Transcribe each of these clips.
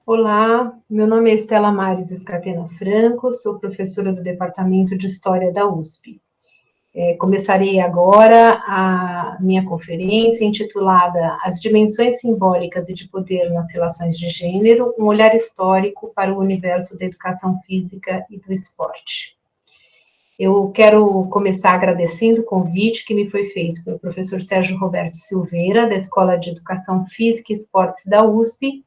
Olá, meu nome é Estela Mares Escatena Franco, sou professora do Departamento de História da USP. Começarei agora a minha conferência intitulada As Dimensões Simbólicas e de Poder nas Relações de Gênero, um olhar histórico para o universo da educação física e do esporte. Eu quero começar agradecendo o convite que me foi feito pelo professor Sérgio Roberto Silveira, da Escola de Educação Física e Esportes da USP,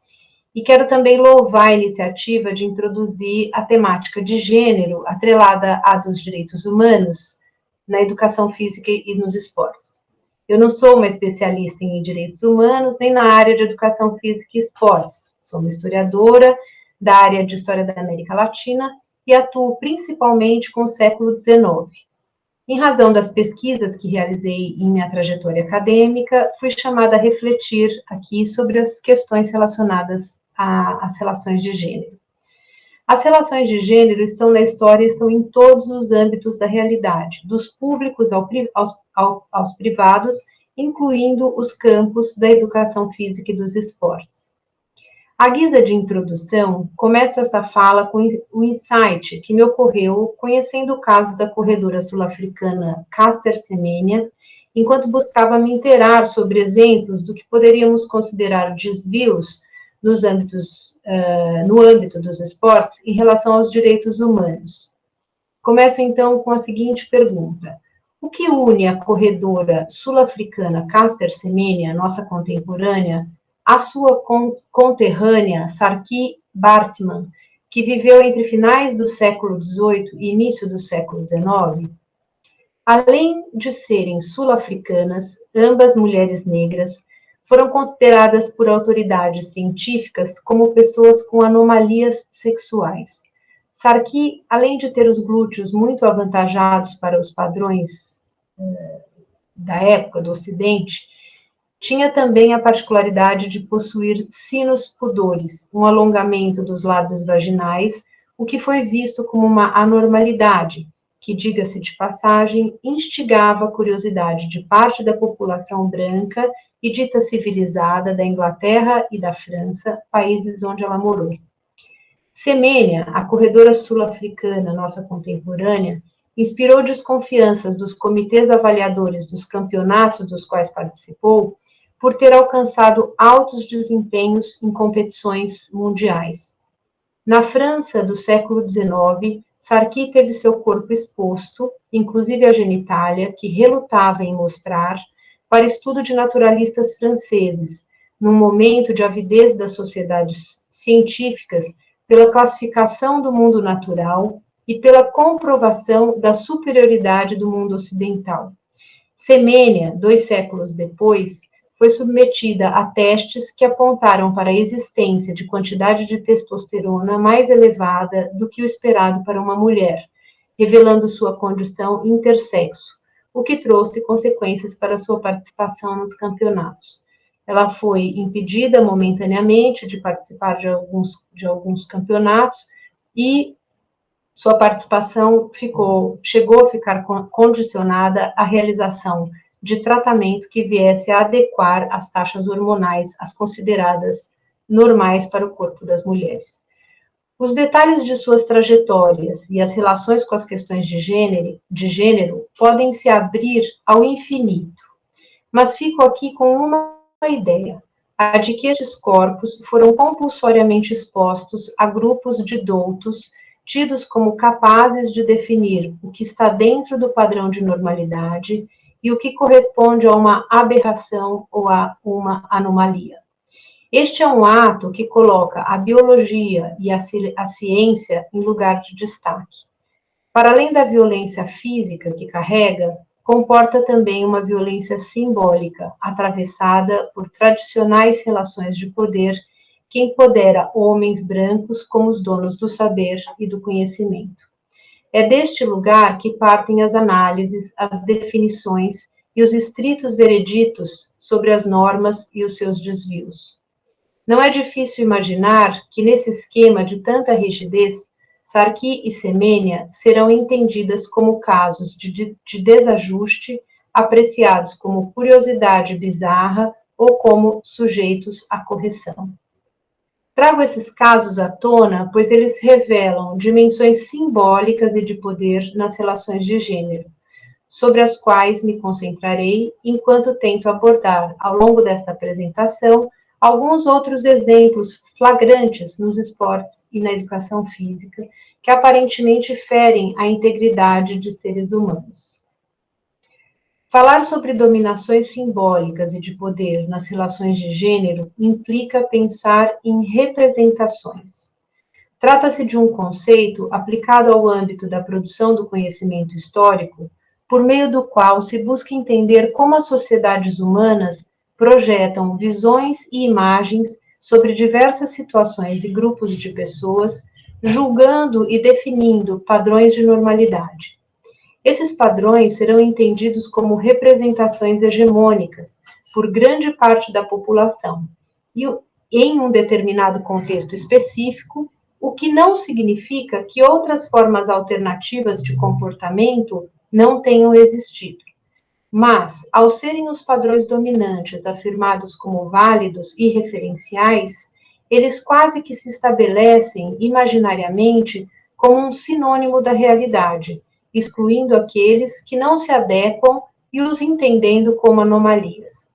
e quero também louvar a iniciativa de introduzir a temática de gênero atrelada à dos direitos humanos na educação física e nos esportes. Eu não sou uma especialista em direitos humanos, nem na área de educação física e esportes. Sou uma historiadora da área de história da América Latina e atuo principalmente com o século XIX. Em razão das pesquisas que realizei em minha trajetória acadêmica, fui chamada a refletir aqui sobre as questões relacionadas às relações de gênero. As relações de gênero estão na história, estão em todos os âmbitos da realidade, dos públicos aos privados, incluindo os campos da educação física e dos esportes. À guisa de introdução, começo essa fala com o insight que me ocorreu conhecendo o caso da corredora sul-africana Caster Semenya, enquanto buscava me inteirar sobre exemplos do que poderíamos considerar desvios no âmbito dos esportes em relação aos direitos humanos. Começo então com a seguinte pergunta: o que une a corredora sul-africana Caster Semenya, nossa contemporânea, à sua conterrânea Saartjie Baartman, que viveu entre finais do século XVIII e início do século XIX? Além de serem sul-africanas, ambas mulheres negras, foram consideradas por autoridades científicas como pessoas com anomalias sexuais. Saartjie, além de ter os glúteos muito avantajados para os padrões da época do Ocidente, tinha também a particularidade de possuir sinos pudores, um alongamento dos lábios vaginais, o que foi visto como uma anormalidade, que, diga-se de passagem, instigava a curiosidade de parte da população branca e dita civilizada da Inglaterra e da França, países onde ela morou. Semenya, a corredora sul-africana, nossa contemporânea, inspirou desconfianças dos comitês avaliadores dos campeonatos dos quais participou por ter alcançado altos desempenhos em competições mundiais. Na França do século XIX, Saartjie teve seu corpo exposto, inclusive a genitália, que relutava em mostrar, para estudo de naturalistas franceses, num momento de avidez das sociedades científicas pela classificação do mundo natural e pela comprovação da superioridade do mundo ocidental. Semenya, 2 séculos depois, foi submetida a testes que apontaram para a existência de quantidade de testosterona mais elevada do que o esperado para uma mulher, revelando sua condição intersexo, o que trouxe consequências para sua participação nos campeonatos. Ela foi impedida momentaneamente de participar de alguns campeonatos e sua participação chegou a ficar condicionada à realização de tratamento que viesse a adequar as taxas hormonais às consideradas normais para o corpo das mulheres. Os detalhes de suas trajetórias e as relações com as questões de gênero podem se abrir ao infinito, mas fico aqui com uma ideia, a de que estes corpos foram compulsoriamente expostos a grupos de doutos tidos como capazes de definir o que está dentro do padrão de normalidade e o que corresponde a uma aberração ou a uma anomalia. Este é um ato que coloca a biologia e a ciência em lugar de destaque. Para além da violência física que carrega, comporta também uma violência simbólica, atravessada por tradicionais relações de poder que empodera homens brancos como os donos do saber e do conhecimento. É deste lugar que partem as análises, as definições e os estritos vereditos sobre as normas e os seus desvios. Não é difícil imaginar que, nesse esquema de tanta rigidez, Sarqui e Semenya serão entendidas como casos de desajuste, apreciados como curiosidade bizarra ou como sujeitos à correção. Trago esses casos à tona, pois eles revelam dimensões simbólicas e de poder nas relações de gênero, sobre as quais me concentrarei enquanto tento abordar, ao longo desta apresentação, alguns outros exemplos flagrantes nos esportes e na educação física, que aparentemente ferem a integridade de seres humanos. Falar sobre dominações simbólicas e de poder nas relações de gênero implica pensar em representações. Trata-se de um conceito aplicado ao âmbito da produção do conhecimento histórico, por meio do qual se busca entender como as sociedades humanas projetam visões e imagens sobre diversas situações e grupos de pessoas, julgando e definindo padrões de normalidade. Esses padrões serão entendidos como representações hegemônicas por grande parte da população, e em um determinado contexto específico, o que não significa que outras formas alternativas de comportamento não tenham existido. Mas, ao serem os padrões dominantes afirmados como válidos e referenciais, eles quase que se estabelecem imaginariamente como um sinônimo da realidade, excluindo aqueles que não se adequam e os entendendo como anomalias.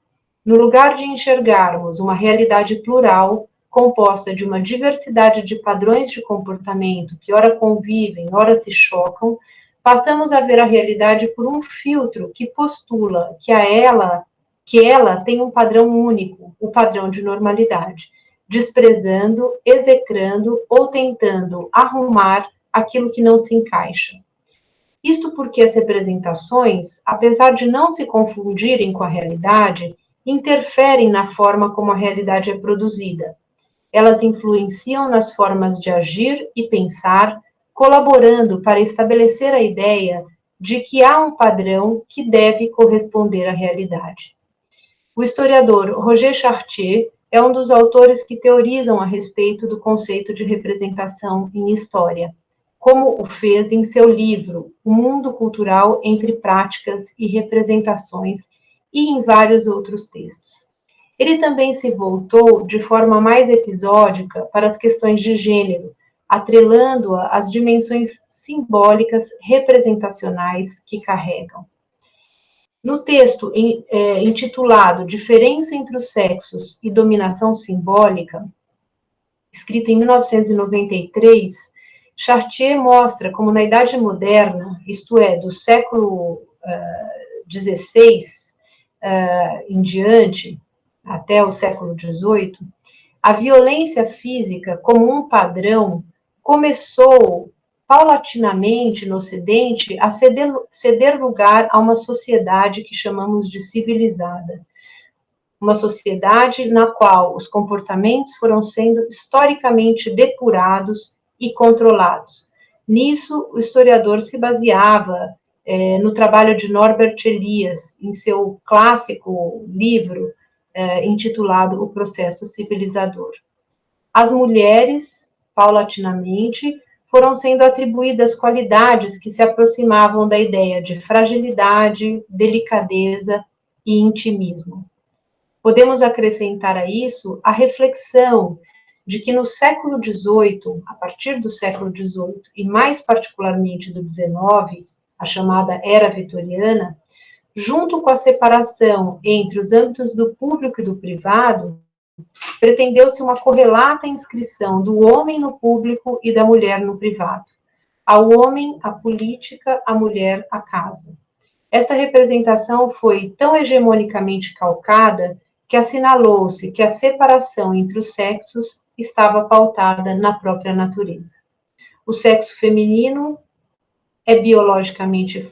No lugar de enxergarmos uma realidade plural, composta de uma diversidade de padrões de comportamento que ora convivem, ora se chocam, passamos a ver a realidade por um filtro que postula que ela tem um padrão único, o padrão de normalidade, desprezando, execrando ou tentando arrumar aquilo que não se encaixa. Isto porque as representações, apesar de não se confundirem com a realidade, interferem na forma como a realidade é produzida. Elas influenciam nas formas de agir e pensar, colaborando para estabelecer a ideia de que há um padrão que deve corresponder à realidade. O historiador Roger Chartier é um dos autores que teorizam a respeito do conceito de representação em história, como o fez em seu livro O Mundo Cultural entre Práticas e Representações e em vários outros textos. Ele também se voltou de forma mais episódica para as questões de gênero, atrelando-a às dimensões simbólicas representacionais que carregam. No texto intitulado Diferença entre os Sexos e Dominação Simbólica, escrito em 1993, Chartier mostra como na Idade Moderna, isto é, do século XVI em diante, até o século XVIII, a violência física como um padrão começou paulatinamente no Ocidente a ceder lugar a uma sociedade que chamamos de civilizada. Uma sociedade na qual os comportamentos foram sendo historicamente depurados e controlados. Nisso, o historiador se baseava no trabalho de Norbert Elias, em seu clássico livro intitulado O Processo Civilizador. As mulheres, paulatinamente, foram sendo atribuídas qualidades que se aproximavam da ideia de fragilidade, delicadeza e intimismo. Podemos acrescentar a isso a reflexão de que no século XVIII, a partir do século XVIII, e mais particularmente do XIX, a chamada Era Vitoriana, junto com a separação entre os âmbitos do público e do privado, pretendeu-se uma correlata inscrição do homem no público e da mulher no privado. Ao homem, a política, à mulher, a casa. Esta representação foi tão hegemonicamente calcada que assinalou-se que a separação entre os sexos estava pautada na própria natureza. O sexo feminino é biologicamente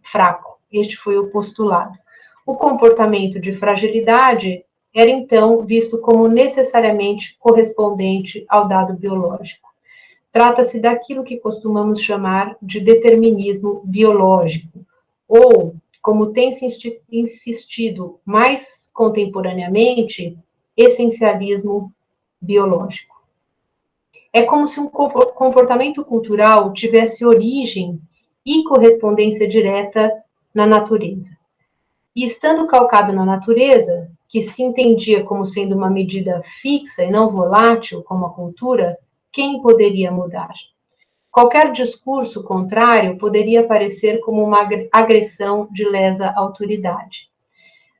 fraco. este foi o postulado. O comportamento de fragilidade era, então, visto como necessariamente correspondente ao dado biológico. Trata-se daquilo que costumamos chamar de determinismo biológico, ou, como tem se insistido mais contemporaneamente, essencialismo biológico. É como se um comportamento cultural tivesse origem e correspondência direta na natureza. E estando calcado na natureza, que se entendia como sendo uma medida fixa e não volátil, como a cultura, quem poderia mudar? Qualquer discurso contrário poderia parecer como uma agressão de lesa autoridade.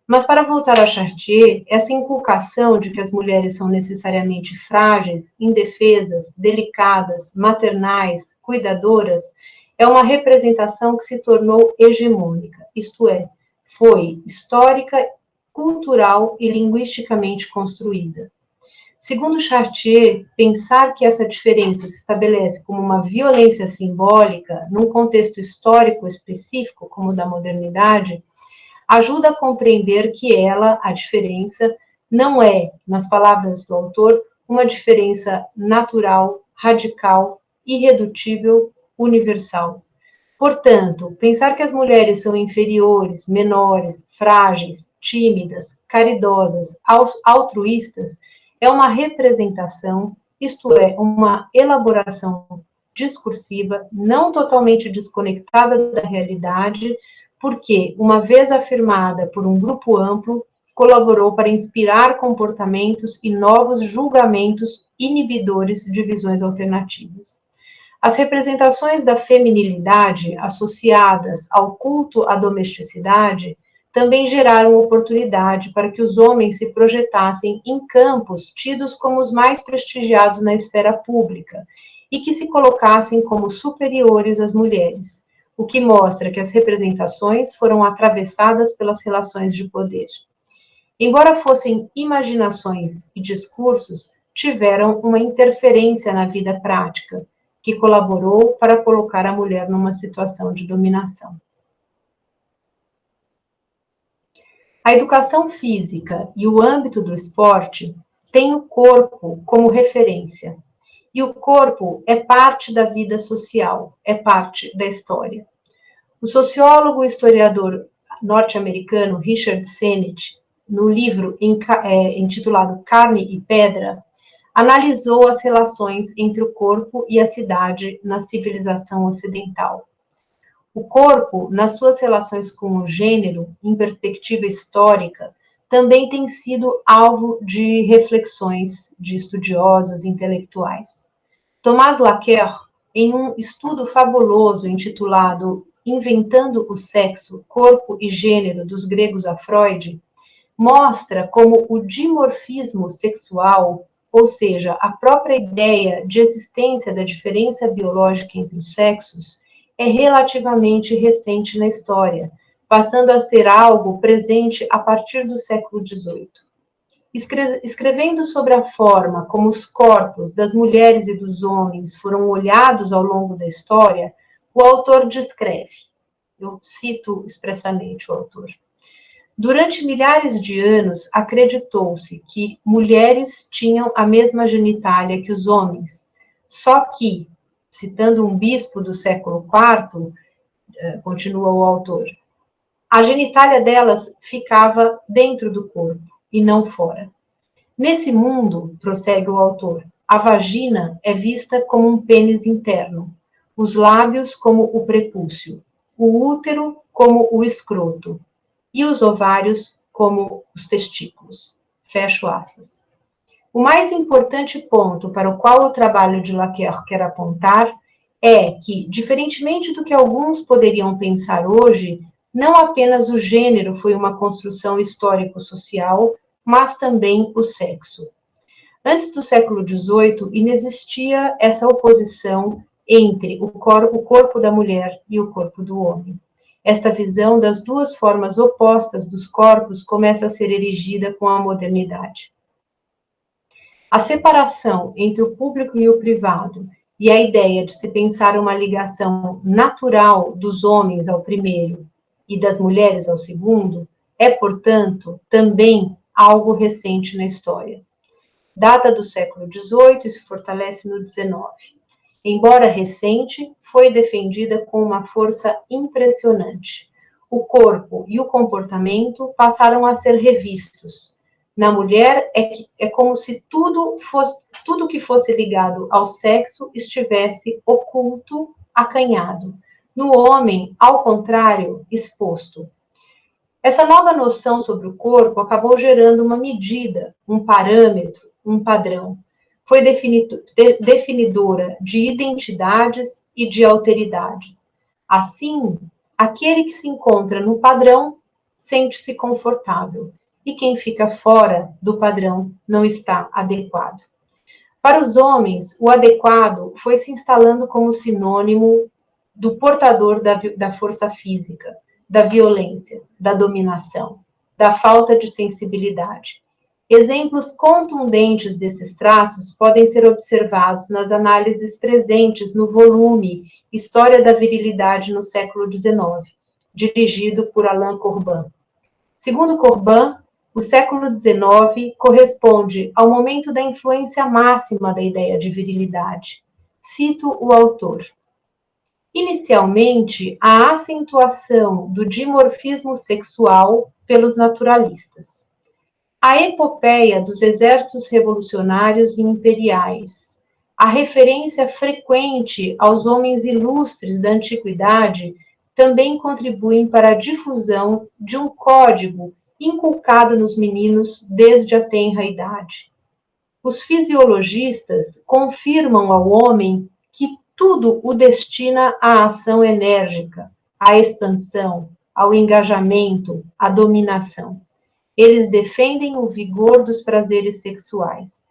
Mas, para voltar a Chartier, essa inculcação de que as mulheres são necessariamente frágeis, indefesas, delicadas, maternais, cuidadoras, é uma representação que se tornou hegemônica, isto é, foi histórica, cultural e linguisticamente construída. Segundo Chartier, pensar que essa diferença se estabelece como uma violência simbólica, num contexto histórico específico, como o da modernidade, ajuda a compreender que ela, a diferença, não é, nas palavras do autor, uma diferença natural, radical, irredutível, universal. Portanto, pensar que as mulheres são inferiores, menores, frágeis, tímidas, caridosas, altruístas, é uma representação, isto é, uma elaboração discursiva, não totalmente desconectada da realidade, porque, uma vez afirmada por um grupo amplo, colaborou para inspirar comportamentos e novos julgamentos inibidores de visões alternativas. As representações da feminilidade associadas ao culto à domesticidade também geraram oportunidade para que os homens se projetassem em campos tidos como os mais prestigiados na esfera pública e que se colocassem como superiores às mulheres, o que mostra que as representações foram atravessadas pelas relações de poder. Embora fossem imaginações e discursos, tiveram uma interferência na vida prática, que colaborou para colocar a mulher numa situação de dominação. A educação física e o âmbito do esporte têm o corpo como referência. E o corpo é parte da vida social, é parte da história. O sociólogo e historiador norte-americano Richard Sennett, no livro intitulado Carne e Pedra, analisou as relações entre o corpo e a cidade na civilização ocidental. O corpo, nas suas relações com o gênero, em perspectiva histórica, também tem sido alvo de reflexões de estudiosos intelectuais. Thomas Laqueur, em um estudo fabuloso intitulado Inventando o Sexo, Corpo e Gênero dos Gregos a Freud, mostra como o dimorfismo sexual, ou seja, a própria ideia de existência da diferença biológica entre os sexos, é relativamente recente na história, passando a ser algo presente a partir do século XVIII. Escrevendo sobre a forma como os corpos das mulheres e dos homens foram olhados ao longo da história, o autor descreve, eu cito expressamente o autor: durante milhares de anos, acreditou-se que mulheres tinham a mesma genitália que os homens, só que, citando um bispo do século IV, continua o autor, a genitália delas ficava dentro do corpo e não fora. Nesse mundo, prossegue o autor, a vagina é vista como um pênis interno, os lábios como o prepúcio, o útero como o escroto e os ovários como os testículos. Fecho aspas. O mais importante ponto para o qual o trabalho de Laqueur quer apontar é que, diferentemente do que alguns poderiam pensar hoje, não apenas o gênero foi uma construção histórico-social, mas também o sexo. Antes do século XVIII, inexistia essa oposição entre o corpo da mulher e o corpo do homem. Esta visão das duas formas opostas dos corpos começa a ser erigida com a modernidade. A separação entre o público e o privado e a ideia de se pensar uma ligação natural dos homens ao primeiro e das mulheres ao segundo é, portanto, também algo recente na história. Data do século XVIII e se fortalece no XIX. Embora recente, foi defendida com uma força impressionante. O corpo e o comportamento passaram a ser revistos. Na mulher é como se tudo que fosse ligado ao sexo estivesse oculto, acanhado. No homem, ao contrário, exposto. Essa nova noção sobre o corpo acabou gerando uma medida, um parâmetro, um padrão. Foi definidora de identidades e de alteridades. Assim, aquele que se encontra no padrão sente-se confortável, e quem fica fora do padrão não está adequado. Para os homens, o adequado foi se instalando como sinônimo do portador da força física, da violência, da dominação, da falta de sensibilidade. Exemplos contundentes desses traços podem ser observados nas análises presentes no volume História da Virilidade no século XIX, dirigido por Alain Corbin. Segundo Corbin, o século XIX corresponde ao momento da influência máxima da ideia de virilidade. Cito o autor. Inicialmente, a acentuação do dimorfismo sexual pelos naturalistas. A epopeia dos exércitos revolucionários e imperiais. A referência frequente aos homens ilustres da antiguidade também contribuem para a difusão de um código inculcado nos meninos desde a tenra idade. Os fisiologistas confirmam ao homem que tudo o destina à ação enérgica, à expansão, ao engajamento, à dominação. Eles defendem o vigor dos prazeres sexuais.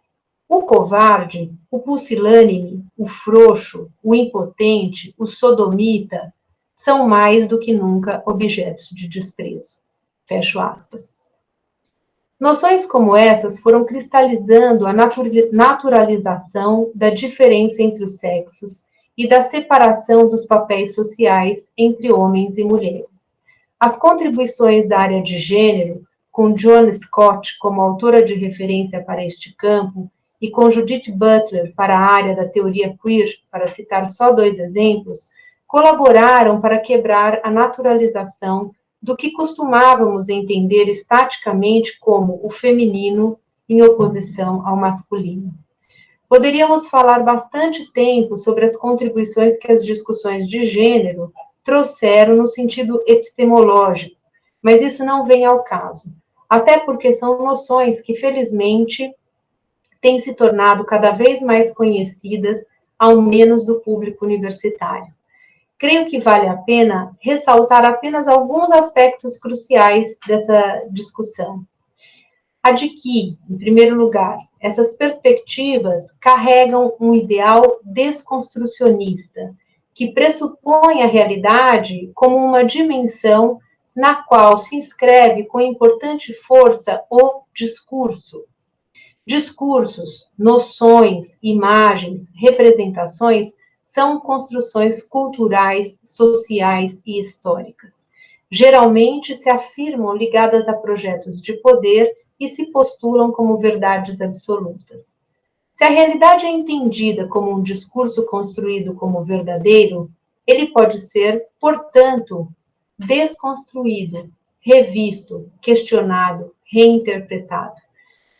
O covarde, o pusilânime, o frouxo, o impotente, o sodomita, são mais do que nunca objetos de desprezo. Fecho aspas. Noções como essas foram cristalizando a naturalização da diferença entre os sexos e da separação dos papéis sociais entre homens e mulheres. As contribuições da área de gênero, com Joan Scott como autora de referência para este campo e com Judith Butler para a área da teoria queer, para citar só 2 exemplos, colaboraram para quebrar a naturalização do que costumávamos entender estaticamente como o feminino em oposição ao masculino. Poderíamos falar bastante tempo sobre as contribuições que as discussões de gênero trouxeram no sentido epistemológico, mas isso não vem ao caso, até porque são noções que, felizmente, têm se tornado cada vez mais conhecidas, ao menos do público universitário. Creio que vale a pena ressaltar apenas alguns aspectos cruciais dessa discussão. A de que, em primeiro lugar, essas perspectivas carregam um ideal desconstrucionista, que pressupõe a realidade como uma dimensão na qual se inscreve com importante força o discurso. Discursos, noções, imagens, representações são construções culturais, sociais e históricas. Geralmente se afirmam ligadas a projetos de poder e se postulam como verdades absolutas. Se a realidade é entendida como um discurso construído como verdadeiro, ele pode ser, portanto, desconstruído, revisto, questionado, reinterpretado.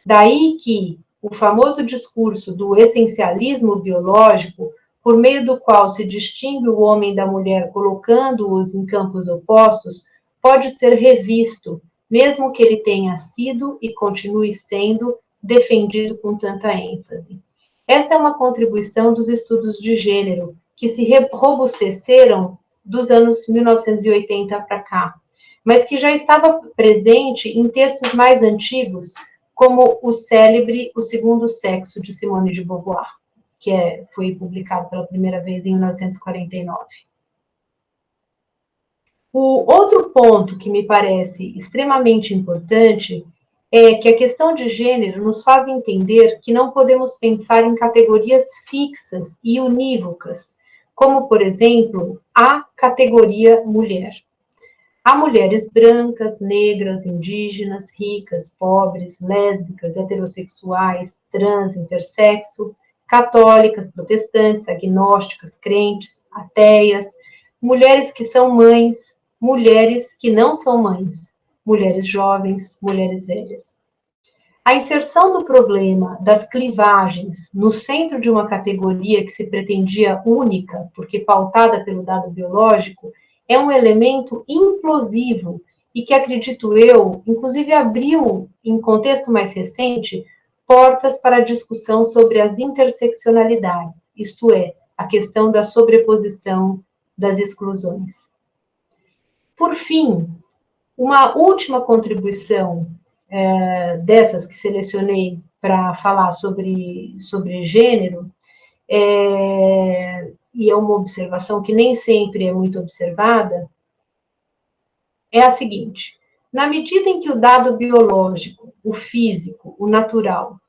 Daí que o famoso discurso do essencialismo biológico, por meio do qual se distingue o homem da mulher colocando-os em campos opostos, pode ser revisto, mesmo que ele tenha sido e continue sendo defendido com tanta ênfase. Esta é uma contribuição dos estudos de gênero, que se robusteceram dos anos 1980 para cá, mas que já estava presente em textos mais antigos, como o célebre O Segundo Sexo, de Simone de Beauvoir, que foi publicado pela primeira vez em 1949. O outro ponto que me parece extremamente importante é que a questão de gênero nos faz entender que não podemos pensar em categorias fixas e unívocas, como, por exemplo, a categoria mulher. Há mulheres brancas, negras, indígenas, ricas, pobres, lésbicas, heterossexuais, trans, intersexo, católicas, protestantes, agnósticas, crentes, ateias, mulheres que são mães, mulheres que não são mães, mulheres jovens, mulheres velhas. A inserção do problema das clivagens no centro de uma categoria que se pretendia única, porque pautada pelo dado biológico, é um elemento implosivo e que, acredito eu, inclusive abriu, em contexto mais recente, portas para a discussão sobre as interseccionalidades, isto é, a questão da sobreposição das exclusões. Por fim, uma última contribuição dessas que selecionei para falar sobre gênero, e é uma observação que nem sempre é muito observada, é a seguinte: na medida em que o dado biológico, o físico, o natural,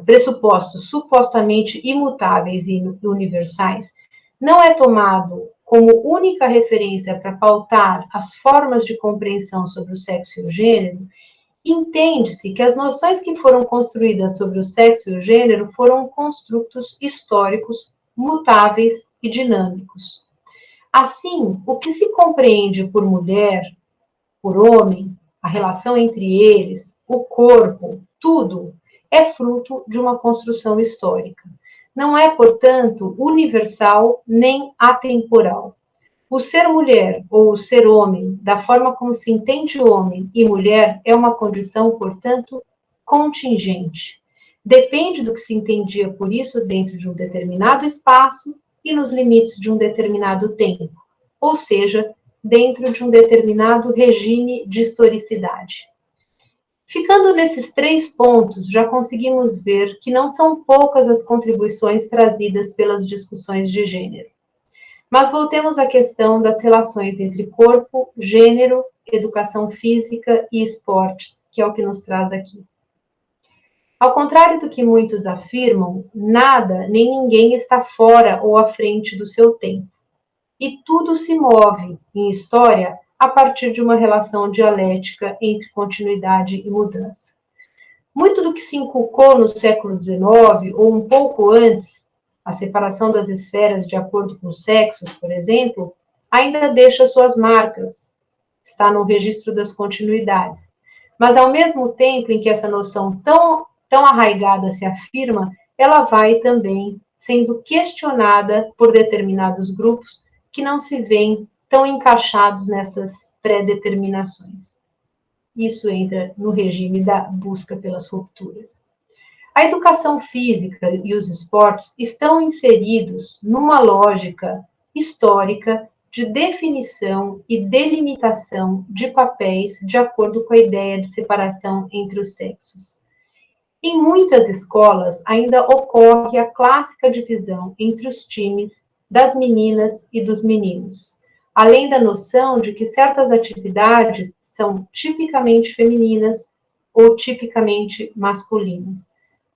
pressupostos supostamente imutáveis e universais, não é tomado como única referência para pautar as formas de compreensão sobre o sexo e o gênero, entende-se que as noções que foram construídas sobre o sexo e o gênero foram construtos históricos, mutáveis e dinâmicos. Assim, o que se compreende por mulher, por homem, a relação entre eles, o corpo, tudo, é fruto de uma construção histórica. Não é, portanto, universal nem atemporal. O ser mulher ou o ser homem, da forma como se entende homem e mulher, é uma condição, portanto, contingente. Depende do que se entendia por isso dentro de um determinado espaço e nos limites de um determinado tempo, ou seja, dentro de um determinado regime de historicidade. Ficando nesses 3 pontos, já conseguimos ver que não são poucas as contribuições trazidas pelas discussões de gênero. Mas voltemos à questão das relações entre corpo, gênero, educação física e esportes, que é o que nos traz aqui. Ao contrário do que muitos afirmam, nada nem ninguém está fora ou à frente do seu tempo. E tudo se move, em história, a partir de uma relação dialética entre continuidade e mudança. Muito do que se inculcou no século XIX, ou um pouco antes, a separação das esferas de acordo com os sexos, por exemplo, ainda deixa suas marcas, está no registro das continuidades. Mas, ao mesmo tempo em que essa noção tão arraigada se afirma, ela vai também sendo questionada por determinados grupos que não se veem tão encaixados nessas pré-determinações. Isso entra no regime da busca pelas rupturas. A educação física e os esportes estão inseridos numa lógica histórica de definição e delimitação de papéis de acordo com a ideia de separação entre os sexos. Em muitas escolas ainda ocorre a clássica divisão entre os times das meninas e dos meninos, além da noção de que certas atividades são tipicamente femininas ou tipicamente masculinas.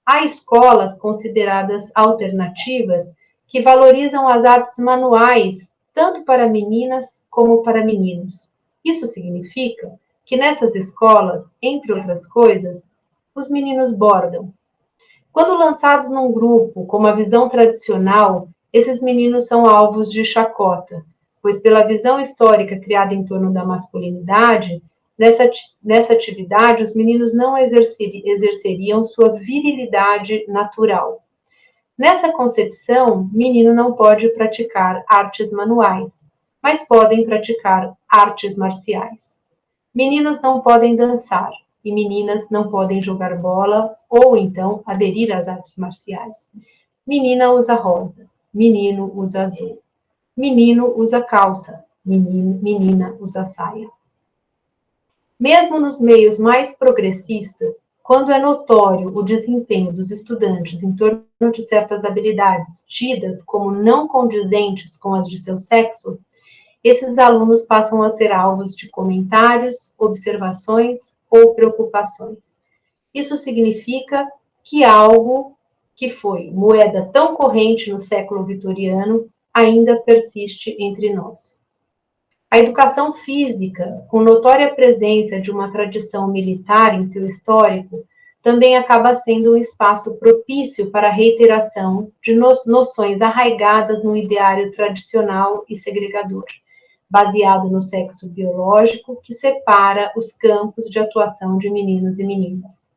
Há escolas consideradas alternativas que valorizam as artes manuais, tanto para meninas como para meninos. Isso significa que nessas escolas, entre outras coisas, os meninos bordam. Quando lançados num grupo com uma visão tradicional, esses meninos são alvos de chacota, pois pela visão histórica criada em torno da masculinidade, nessa atividade os meninos não exerceriam sua virilidade natural. Nessa concepção, menino não pode praticar artes manuais, mas podem praticar artes marciais. Meninos não podem dançar, e meninas não podem jogar bola ou então aderir às artes marciais. Menina usa rosa, menino usa azul. Menino usa calça, menina usa saia. Mesmo nos meios mais progressistas, quando é notório o desempenho dos estudantes em torno de certas habilidades tidas como não condizentes com as de seu sexo, esses alunos passam a ser alvos de comentários, observações ou preocupações. Isso significa que algo que foi moeda tão corrente no século vitoriano ainda persiste entre nós. A educação física, com notória presença de uma tradição militar em seu histórico, também acaba sendo um espaço propício para a reiteração de noções arraigadas no ideário tradicional e segregador, baseado no sexo biológico que separa os campos de atuação de meninos e meninas.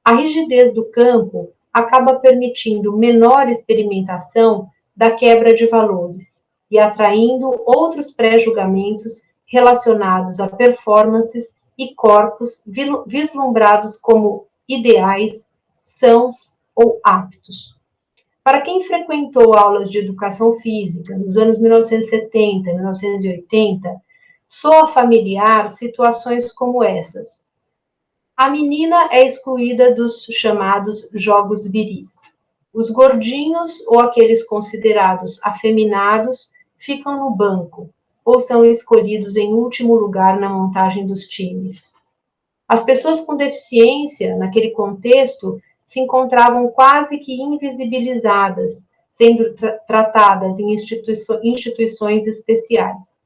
A rigidez do campo acaba permitindo menor experimentação da quebra de valores e atraindo outros pré-julgamentos relacionados a performances e corpos vislumbrados como ideais, sãos ou aptos. Para quem frequentou aulas de educação física nos anos 1970 e 1980, soa familiar situações como essas. A menina é excluída dos chamados jogos viris. Os gordinhos ou aqueles considerados afeminados ficam no banco ou são escolhidos em último lugar na montagem dos times. As pessoas com deficiência, naquele contexto, se encontravam quase que invisibilizadas, sendo tratadas em instituições especiais.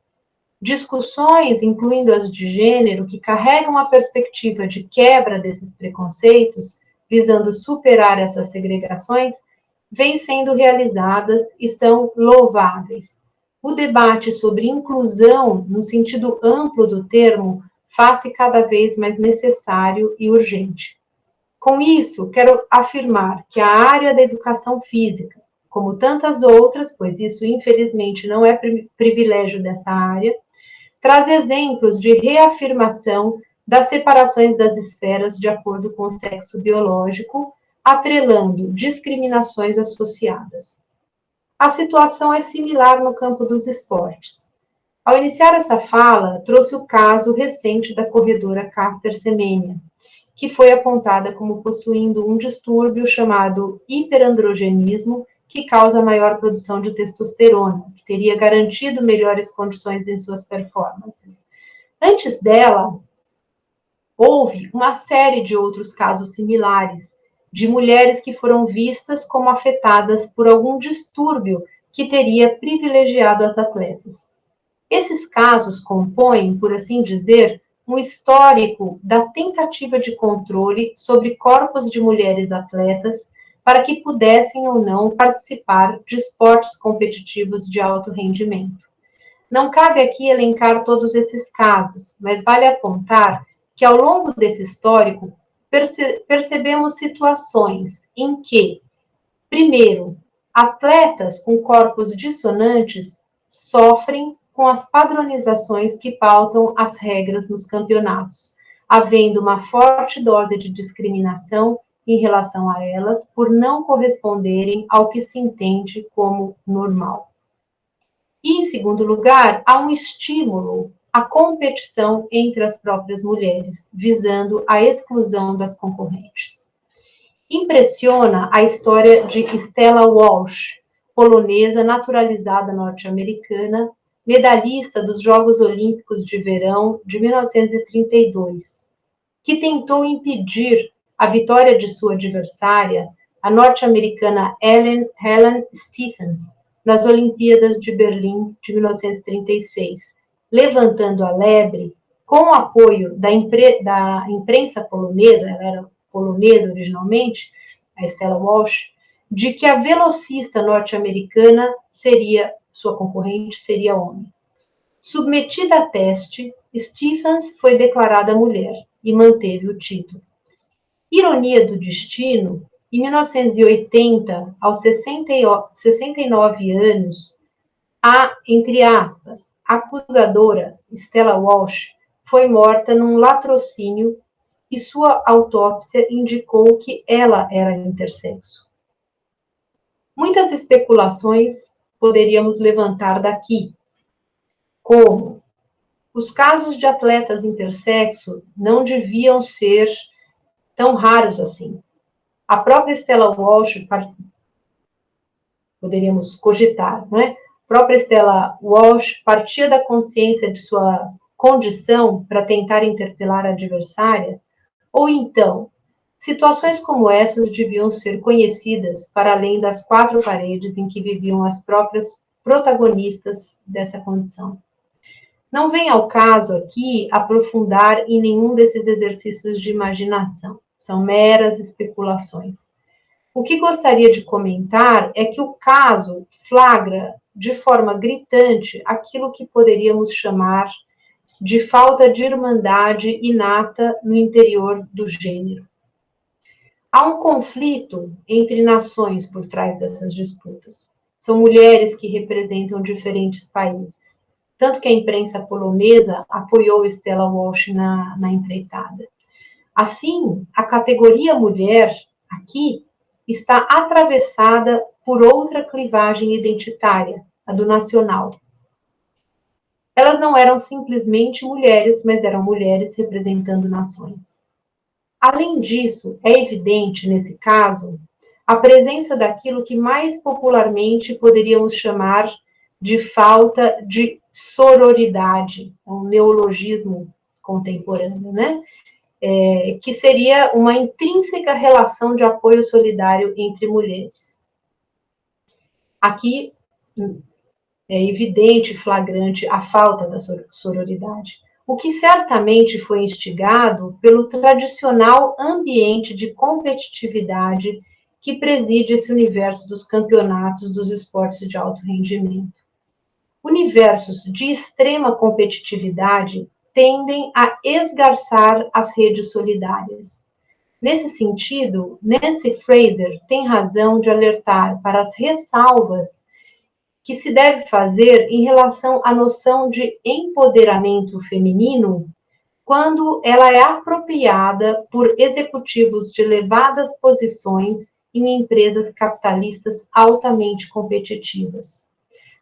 Discussões, incluindo as de gênero, que carregam a perspectiva de quebra desses preconceitos, visando superar essas segregações, vêm sendo realizadas e são louváveis. O debate sobre inclusão, no sentido amplo do termo, faz-se cada vez mais necessário e urgente. Com isso, quero afirmar que a área da educação física, como tantas outras, pois isso infelizmente não é privilégio dessa área, traz exemplos de reafirmação das separações das esferas de acordo com o sexo biológico, atrelando discriminações associadas. A situação é similar no campo dos esportes. Ao iniciar essa fala, trouxe o caso recente da corredora Caster Semenya, que foi apontada como possuindo um distúrbio chamado hiperandrogenismo, que causa maior produção de testosterona, que teria garantido melhores condições em suas performances. Antes dela, houve uma série de outros casos similares, de mulheres que foram vistas como afetadas por algum distúrbio que teria privilegiado as atletas. Esses casos compõem, por assim dizer, um histórico da tentativa de controle sobre corpos de mulheres atletas para que pudessem ou não participar de esportes competitivos de alto rendimento. Não cabe aqui elencar todos esses casos, mas vale apontar que ao longo desse histórico percebemos situações em que, primeiro, atletas com corpos dissonantes sofrem com as padronizações que pautam as regras nos campeonatos, havendo uma forte dose de discriminação em relação a elas por não corresponderem ao que se entende como normal. E, em segundo lugar, há um estímulo à competição entre as próprias mulheres, visando a exclusão das concorrentes. Impressiona a história de Stella Walsh, polonesa naturalizada norte-americana, medalhista dos Jogos Olímpicos de Verão de 1932, que tentou impedir a vitória de sua adversária, a norte-americana Helen Stephens, nas Olimpíadas de Berlim de 1936, levantando a lebre com o apoio da imprensa polonesa, ela era polonesa originalmente, a Stella Walsh, de que a velocista norte-americana sua concorrente seria homem. Submetida a teste, Stephens foi declarada mulher e manteve o título. Ironia do destino, em 1980, aos 69 anos, a, entre aspas, acusadora Stella Walsh foi morta num latrocínio e sua autópsia indicou que ela era intersexo. Muitas especulações poderíamos levantar daqui, como os casos de atletas intersexo não deviam ser tão raros assim. A própria Stella Walsh, poderíamos cogitar, não é? A própria Stella Walsh partia da consciência de sua condição para tentar interpelar a adversária, ou então, situações como essas deviam ser conhecidas para além das quatro paredes em que viviam as próprias protagonistas dessa condição. Não vem ao caso aqui aprofundar em nenhum desses exercícios de imaginação, são meras especulações. O que gostaria de comentar é que o caso flagra de forma gritante aquilo que poderíamos chamar de falta de irmandade inata no interior do gênero. Há um conflito entre nações por trás dessas disputas. São mulheres que representam diferentes países. Tanto que a imprensa polonesa apoiou Stella Walsh na empreitada. Assim, a categoria mulher, aqui, está atravessada por outra clivagem identitária, a do nacional. Elas não eram simplesmente mulheres, mas eram mulheres representando nações. Além disso, é evidente, nesse caso, a presença daquilo que mais popularmente poderíamos chamar de falta de sororidade, um neologismo contemporâneo, né? Que seria uma intrínseca relação de apoio solidário entre mulheres. Aqui é evidente, flagrante, a falta da sororidade, o que certamente foi instigado pelo tradicional ambiente de competitividade que preside esse universo dos campeonatos dos esportes de alto rendimento. Universos de extrema competitividade tendem a esgarçar as redes solidárias. Nesse sentido, Nancy Fraser tem razão de alertar para as ressalvas que se deve fazer em relação à noção de empoderamento feminino quando ela é apropriada por executivos de elevadas posições em empresas capitalistas altamente competitivas.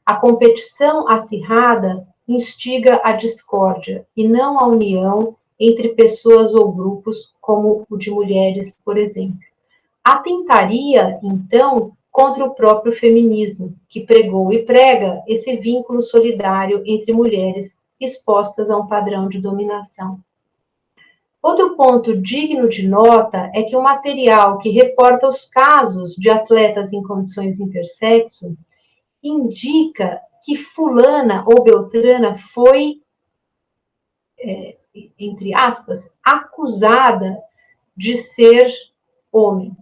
A competição acirrada instiga a discórdia e não a união entre pessoas ou grupos, como o de mulheres, por exemplo. Atentaria, então, contra o próprio feminismo, que pregou e prega esse vínculo solidário entre mulheres expostas a um padrão de dominação. Outro ponto digno de nota é que o material que reporta os casos de atletas em condições intersexo indica que fulana ou beltrana foi, entre aspas, acusada de ser homem.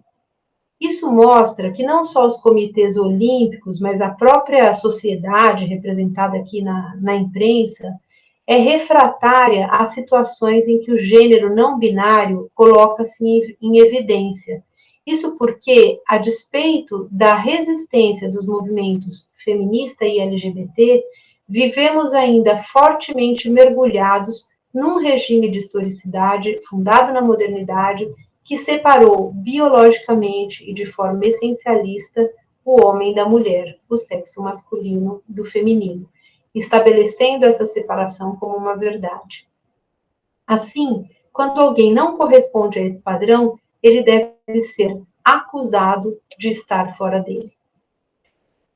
Isso mostra que não só os comitês olímpicos, mas a própria sociedade, representada aqui na imprensa, é refratária às situações em que o gênero não binário coloca-se em evidência. Isso porque, a despeito da resistência dos movimentos feminista e LGBT, vivemos ainda fortemente mergulhados num regime de historicidade fundado na modernidade que separou biologicamente e de forma essencialista o homem da mulher, o sexo masculino do feminino, estabelecendo essa separação como uma verdade. Assim, quando alguém não corresponde a esse padrão, ele deve ser acusado de estar fora dele.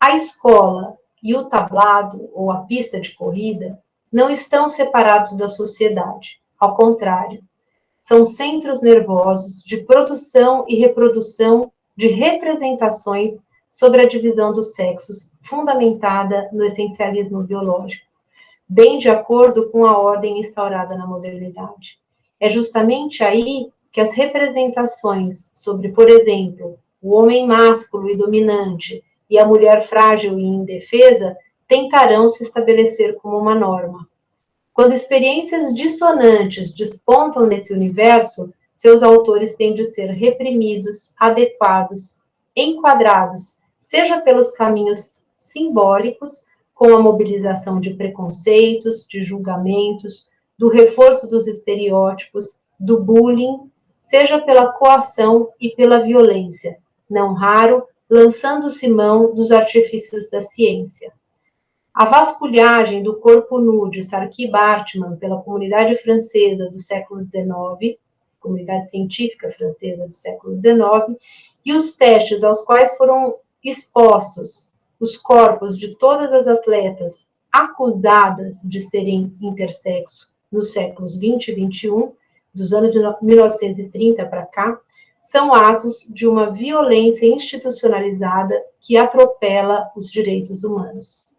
A escola e o tablado, ou a pista de corrida, não estão separados da sociedade. Ao contrário, são centros nervosos de produção e reprodução de representações sobre a divisão dos sexos, fundamentada no essencialismo biológico, bem de acordo com a ordem instaurada na modernidade. É justamente aí que as representações sobre, por exemplo, o homem másculo e dominante e a mulher frágil e indefesa tentarão se estabelecer como uma norma. Quando experiências dissonantes despontam nesse universo, seus autores têm de ser reprimidos, adequados, enquadrados, seja pelos caminhos simbólicos, com a mobilização de preconceitos, de julgamentos, do reforço dos estereótipos, do bullying, seja pela coação e pela violência, não raro, lançando-se mão dos artifícios da ciência. A vasculhagem do corpo nu de Sarki Bartman pela comunidade francesa do século XIX, comunidade científica francesa do século XIX, e os testes aos quais foram expostos os corpos de todas as atletas acusadas de serem intersexo nos séculos 20 e 21, dos anos de 1930 para cá, são atos de uma violência institucionalizada que atropela os direitos humanos.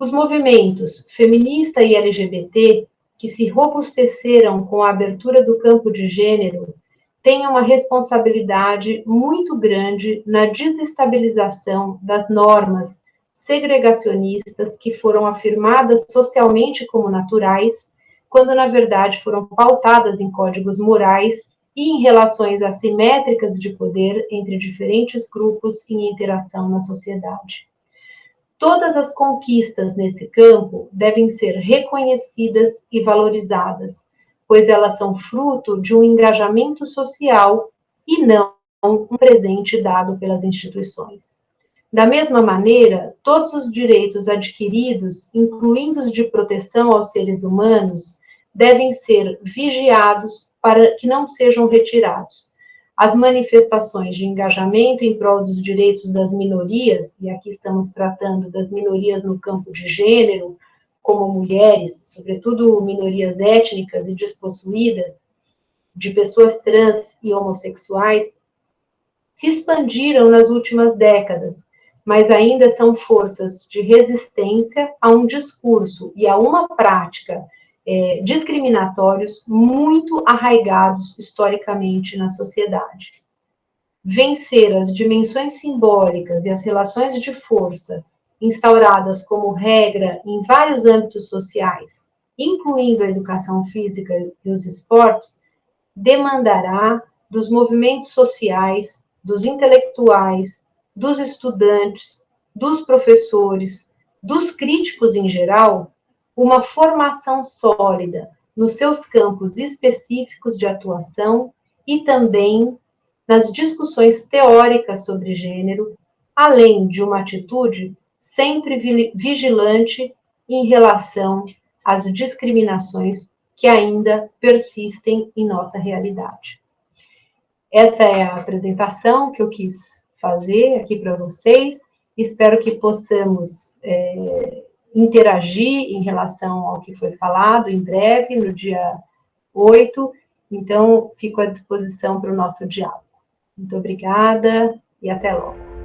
Os movimentos feminista e LGBT, que se robusteceram com a abertura do campo de gênero, têm uma responsabilidade muito grande na desestabilização das normas segregacionistas que foram afirmadas socialmente como naturais, quando na verdade foram pautadas em códigos morais e em relações assimétricas de poder entre diferentes grupos em interação na sociedade. Todas as conquistas nesse campo devem ser reconhecidas e valorizadas, pois elas são fruto de um engajamento social e não um presente dado pelas instituições. Da mesma maneira, todos os direitos adquiridos, incluindo os de proteção aos seres humanos, devem ser vigiados para que não sejam retirados. As manifestações de engajamento em prol dos direitos das minorias, e aqui estamos tratando das minorias no campo de gênero, como mulheres, sobretudo minorias étnicas e despossuídas, de pessoas trans e homossexuais, se expandiram nas últimas décadas, mas ainda são forças de resistência a um discurso e a uma prática discriminatórios muito arraigados historicamente na sociedade. Vencer as dimensões simbólicas e as relações de força instauradas como regra em vários âmbitos sociais, incluindo a educação física e os esportes, demandará dos movimentos sociais, dos intelectuais, dos estudantes, dos professores, dos críticos em geral, uma formação sólida nos seus campos específicos de atuação e também nas discussões teóricas sobre gênero, além de uma atitude sempre vigilante em relação às discriminações que ainda persistem em nossa realidade. Essa é a apresentação que eu quis fazer aqui para vocês. Espero que possamos interagir em relação ao que foi falado em breve, no dia 8. Então, fico à disposição para o nosso diálogo. Muito obrigada e até logo.